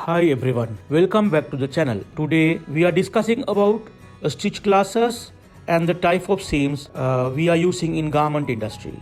Hi everyone, welcome back to the channel. Today we are discussing about stitch classes and the type of seams we are using in garment industry.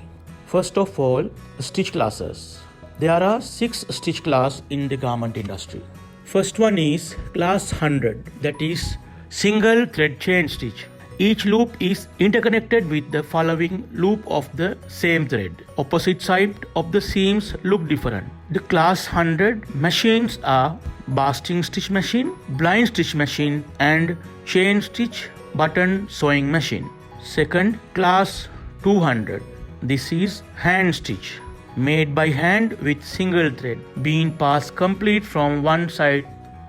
First of all, stitch classes. There are 6 stitch class in the garment industry. First one is class 100, that is single thread chain stitch. Each loop is interconnected with the following loop of the same thread. Opposite side of the seams look different. The class 100 machines are basting stitch machine, blind stitch machine and chain stitch button sewing machine. Second, class 200. This is hand stitch, made by hand with single thread being passed complete from one side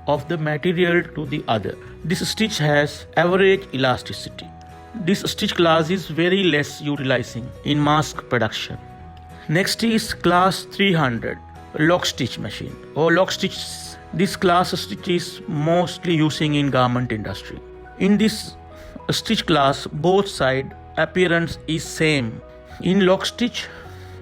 of the material to the other. This stitch has average elasticity. This stitch class is very less utilizing in mass production. Next is class 300, lock stitch machine or lock stitch. This class stitch is mostly using in garment industry. In this stitch class, both side appearance is same. In lock stitch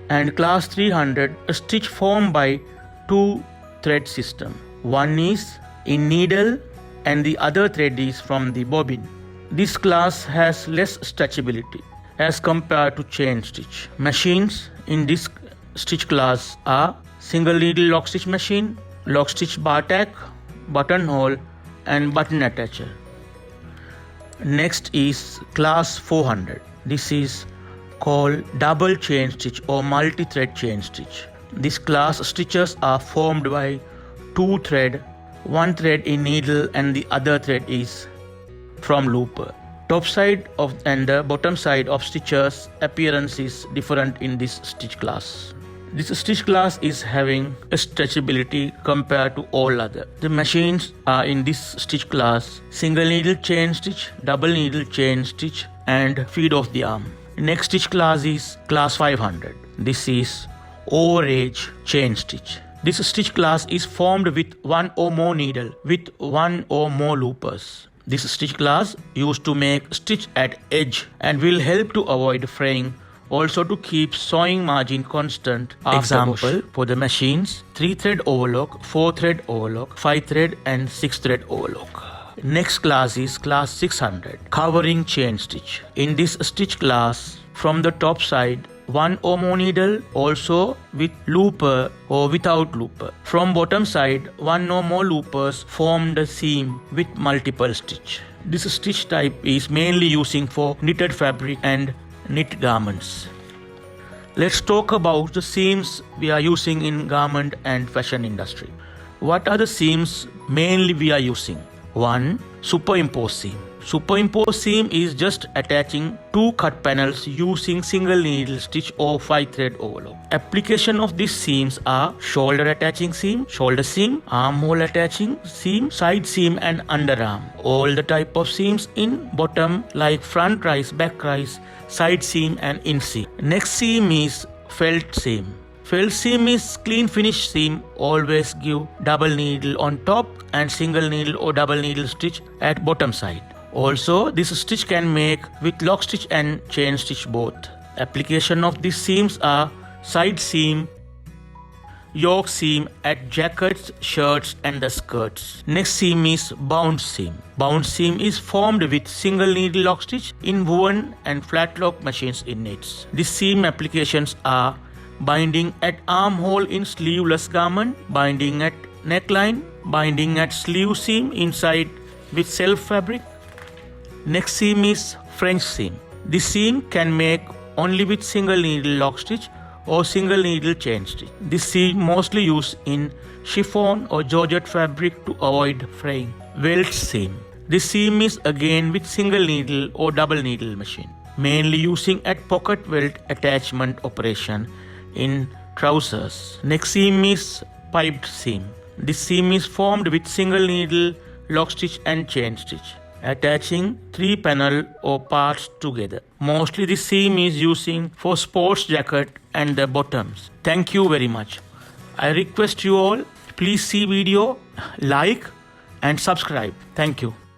and class 300, a stitch formed by two thread system. One is in needle and the other thread is from the bobbin. This class has less stretchability as compared to chain stitch. Machines in this stitch class are single needle lock stitch machine, lock stitch bar tack, buttonhole and button attacher. Next is class 400. This is called double chain stitch or multi-thread chain stitch. This class stitches are formed by two thread, one thread in needle and the other thread is from looper. Top side of and the bottom side of stitches appearance is different in this stitch class. This stitch class is having a stretchability compared to all other. The machines are in this stitch class single needle chain stitch, double needle chain stitch and feed of the arm. Next stitch class is class 500. This is overage chain stitch. This stitch class is formed with one or more needle with one or more loopers. This stitch class used to make stitch at edge and will help to avoid fraying, also to keep sewing margin constant. Example for the machines: 3-thread overlock, 4-thread overlock, 5-thread and 6-thread overlock. Next class is class 600, covering chain stitch. In this stitch class, from the top side, one or more needle, also with looper or without looper. From bottom side, one or more loopers form the seam with multiple stitch. This stitch type is mainly using for knitted fabric and knit garments. Let's talk about the seams we are using in garment and fashion industry. What are the seams mainly we are using? 1. Superimposed seam. Superimposed seam is just attaching two cut panels using single needle stitch or 5-thread overlock. Application of these seams are shoulder attaching seam, shoulder seam, armhole attaching seam, side seam and underarm. All the type of seams in bottom like front rise, back rise, side seam and in seam. Next seam is felt seam. Felt seam is clean finish seam. Always give double needle on top and single needle or double needle stitch at bottom side. Also, this stitch can make with lock stitch and chain stitch both. Application of these seams are side seam, yoke seam at jackets, shirts and the skirts. Next seam is bound seam. Bound seam is formed with single needle lock stitch in woven and flat lock machines in knits. These seam applications are binding at armhole in sleeveless garment, binding at neckline, binding at sleeve seam inside with self fabric. Next seam is French seam. This seam can make only with single needle lock stitch or single needle chain stitch. This seam mostly used in chiffon or georgette fabric to avoid fraying. Welt seam. This seam is again with single needle or double needle machine, mainly using at pocket welt attachment operation in trousers. Next seam is piped seam. This seam is formed with single needle lock stitch and chain stitch, attaching 3 panel or parts together. Mostly this seam is using for sports jacket and the bottoms. Thank you very much. I request you all, please see video, like and subscribe. Thank you.